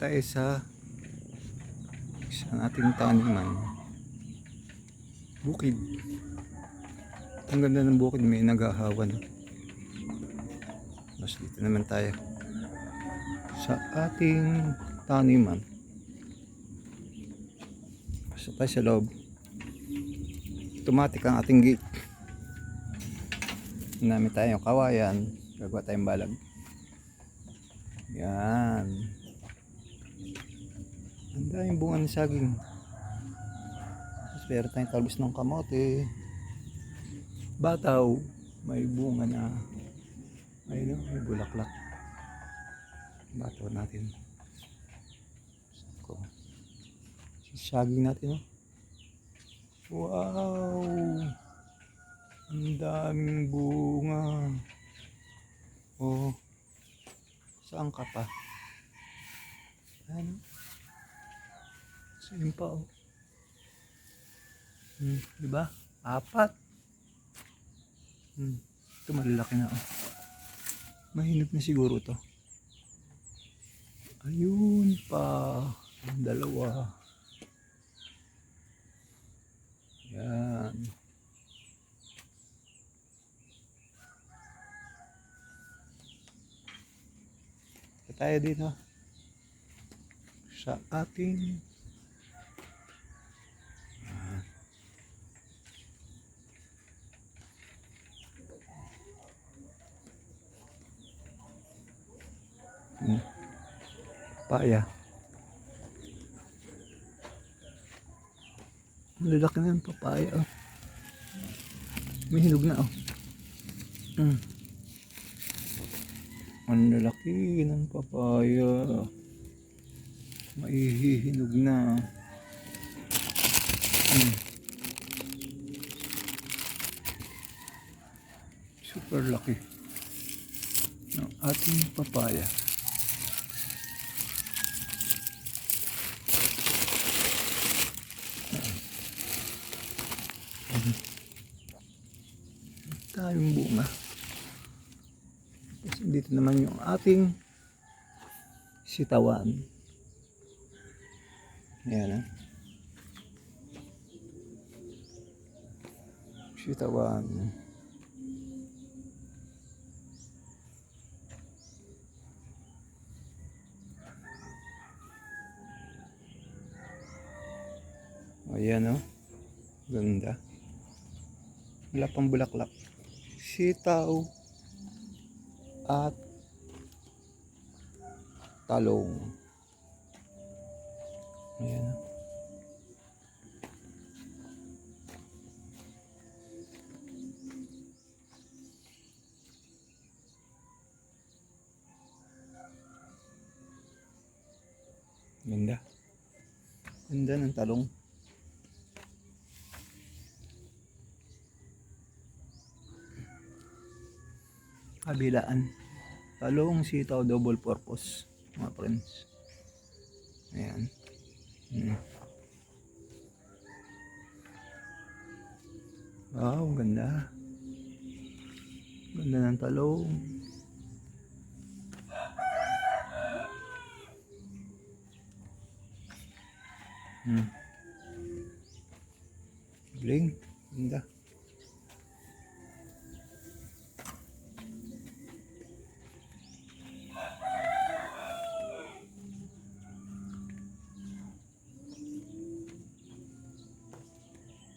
tayo sa ating taniman. Bukid. Ang ganda ng bukid, may naghahawan. Mas dito naman tayo sa ating taniman. Basta tayo sa loob. Automatic ang ating gate. Namin tayo kawayan. Gagawa tayong balag. Yan. Ang daming bunga ng saging. Tapos meron tayong talbos ng kamote. Bataw. May bunga na. Ayun, may bulaklak. Bataw natin. Saging natin. Wow. Ang daming bunga. Oh. Saan ka pa? Ano? Saan pa oh? Diba? 4. Ito malalaki na oh. Mahinap na siguro to. Ayun pa. 2. Yan. Tayo dito sa ating papaya. Malalaki na yung papaya oh. May hinog na oh. Ang lalaki ng papaya. Maihihinog na. Super laki ng ating papaya. Tayong bunga. Dito naman yung ating sitawan. Ayan ah. Sitawan. Ayan oh. Ganda. Wala pang bulaklak. Sitaw at talong. Ayan. Ganda. Ganda ng talong. Kabilaan. Talong, sitaw, double purpose. Mga friends. Ayan. Wow, ganda. Ganda ng talong. Bling. Ganda.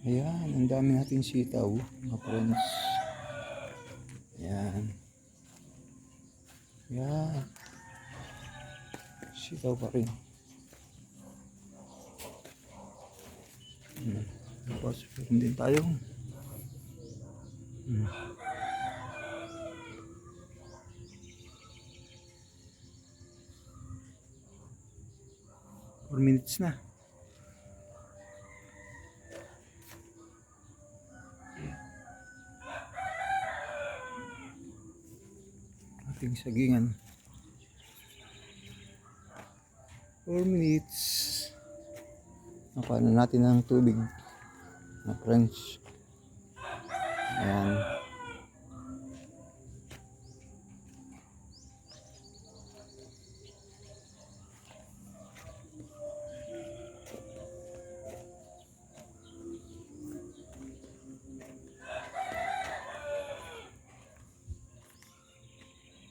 Ayan, ang dami natin sitaw, mga friends. Ayan. Ayan. Sitaw pa rin. Tapos, meron din tayong 4 minutes na. Ating sagingan. 4 minutes. Nakuha na natin ng tubig. Na friends. Ayan.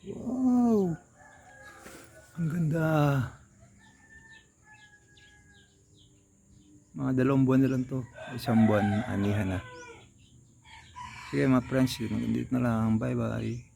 Wow! Ang ganda. Mga 2 buwan na lang to. 1 buwan, anihan na. Sige mga friends, dito na lang. Bye bye.